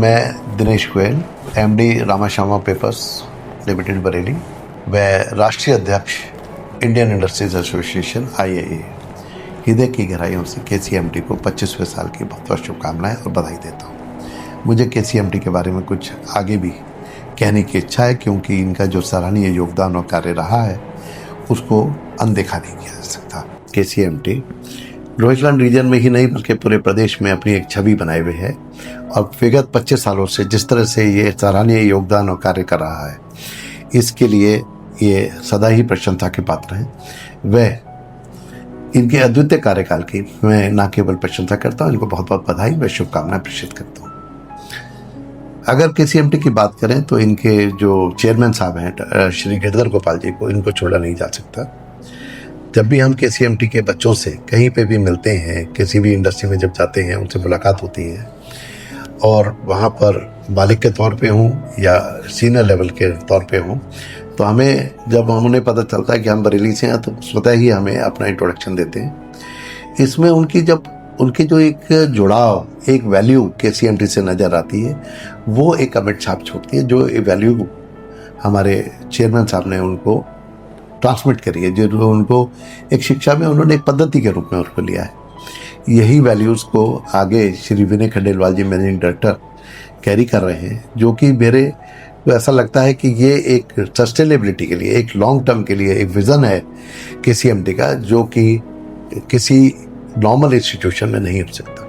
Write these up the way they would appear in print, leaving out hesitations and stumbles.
मैं Dinesh Goyal, MD Ramashyama papers limited Bareilly व राष्ट्रीय अध्यक्ष इंडियन इंडस्ट्रीज एसोसिएशन IAA हृदय की गहराइयों से KCMT को 25वें साल की बहुत बहुत शुभकामनाएं और बधाई देता हूँ। मुझे KCMT के बारे में कुछ आगे भी कहने की इच्छा है, क्योंकि इनका जो सराहनीय योगदान और कार्य रहा है उसको अनदेखा नहीं किया जा सकता। KCMT रोहितलैंड रीजन में ही नहीं बल्कि पूरे प्रदेश में अपनी एक छवि बनाए हुए है और विगत 25 सालों से जिस तरह से ये सराहनीय योगदान और कार्य कर रहा है, इसके लिए ये सदा ही प्रशंसा के पात्र हैं। वह इनके अद्वितीय कार्यकाल की मैं न केवल प्रशंसा करता हूँ, इनको बहुत बहुत बधाई व शुभकामनाएं प्रेषित करता हूँ। अगर KCMT की बात करें तो इनके जो चेयरमैन साहब हैं श्री गिरधर गोपाल जी को, इनको छोड़ा नहीं जा सकता। जब भी हम KCMT के बच्चों से कहीं पे भी मिलते हैं, किसी भी इंडस्ट्री में जब जाते हैं, उनसे मुलाकात होती है और वहाँ पर मालिक के तौर पे हूँ या सीनियर लेवल के तौर पे हूँ, तो हमें जब उन्हें पता चलता है कि हम बरेली से हैं तो स्वतः ही हमें अपना इंट्रोडक्शन देते हैं। इसमें उनकी जो एक जुड़ाव, एक वैल्यू KCMT से नज़र आती है, वो एक अमिट छाप छोड़ती है। जो वैल्यू हमारे चेयरमैन साहब ने उनको ट्रांसमिट करी है, जो उनको एक शिक्षा में उन्होंने एक पद्धति के रूप में उसको लिया है, यही वैल्यूज़ को आगे श्री विनय खंडेलवाल जी मैनेजिंग डायरेक्टर कैरी कर रहे हैं, जो कि मेरे को ऐसा लगता है कि ये एक सस्टेनेबिलिटी के लिए, एक लॉन्ग टर्म के लिए एक विज़न है KCMT का, जो कि किसी नॉर्मल इंस्टीट्यूशन में नहीं हो सकता।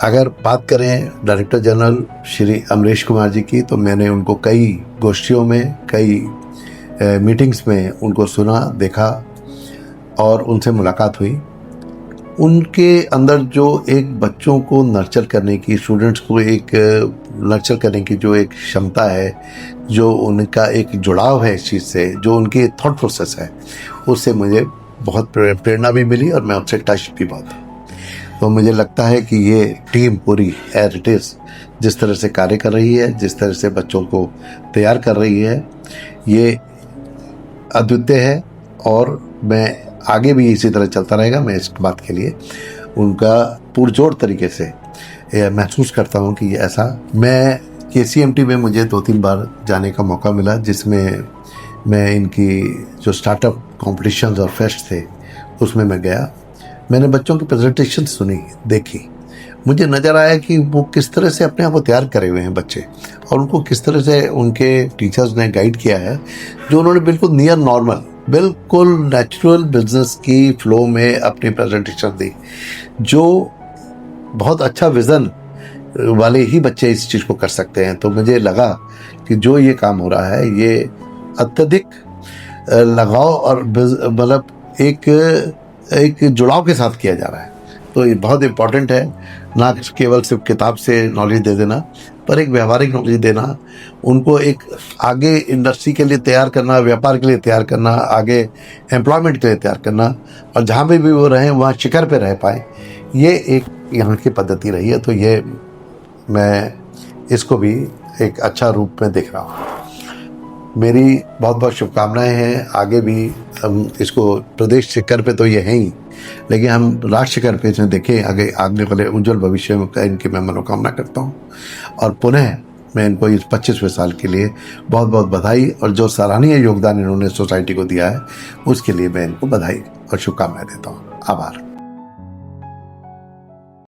अगर बात करें डायरेक्टर जनरल श्री अमरीश कुमार जी की, तो मैंने उनको कई गोष्ठियों में, कई मीटिंग्स में उनको सुना, देखा और उनसे मुलाकात हुई। उनके अंदर जो एक बच्चों को नर्चर करने की, स्टूडेंट्स को एक नर्चर करने की जो एक क्षमता है, जो उनका एक जुड़ाव है इस चीज़ से, जो उनकी थॉट प्रोसेस है, उससे मुझे बहुत प्रेरणा भी मिली और मैं उससे टच भी बहुत हूँ। तो मुझे लगता है कि ये टीम पूरी एज इट इज़ जिस तरह से कार्य कर रही है, जिस तरह से बच्चों को तैयार कर रही है, ये अद्वितीय है और मैं आगे भी इसी तरह चलता रहेगा। मैं इस बात के लिए उनका पुरजोर तरीके से महसूस करता हूँ कि ऐसा मैं KCMT में मुझे 2-3 बार जाने का मौका मिला, जिसमें मैं इनकी जो स्टार्टअप कॉम्पिटिशन्स और फेस्ट थे उसमें मैं गया। मैंने बच्चों की प्रेजेंटेशन सुनी, देखी, मुझे नज़र आया कि वो किस तरह से अपने आप को तैयार करे हुए हैं बच्चे, और उनको किस तरह से उनके टीचर्स ने गाइड किया है, जो उन्होंने बिल्कुल नियर नॉर्मल, बिल्कुल नेचुरल बिजनेस की फ्लो में अपनी प्रेजेंटेशन दी। जो बहुत अच्छा विज़न वाले ही बच्चे इस चीज़ को कर सकते हैं। तो मुझे लगा कि जो ये काम हो रहा है, ये अत्यधिक लगाव और मतलब एक जुड़ाव के साथ किया जा रहा है। तो ये बहुत इम्पॉर्टेंट है, ना केवल सिर्फ किताब से नॉलेज दे देना, पर एक व्यवहारिक नॉलेज देना, उनको एक आगे इंडस्ट्री के लिए तैयार करना, व्यापार के लिए तैयार करना, आगे एम्प्लॉयमेंट के लिए तैयार करना, और जहाँ भी वो रहें वहाँ शिखर पे रह पाए, ये एक यहाँ की पद्धति रही है। तो ये मैं इसको भी एक अच्छा रूप में देख रहा हूँ। मेरी बहुत बहुत शुभकामनाएं हैं। आगे भी हम इसको प्रदेश शिखर पे तो ये हैं ही, लेकिन हम राष्ट्र शिखर पे इसे देखें, आगे वाले उज्जवल भविष्य में इनकी मैं मनोकामना करता हूँ। और पुनः मैं इनको इस 25वें साल के लिए बहुत बहुत बधाई, और जो सराहनीय योगदान इन्होंने सोसाइटी को दिया है उसके लिए मैं इनको बधाई और शुभकामनाएं देता हूँ। आभार।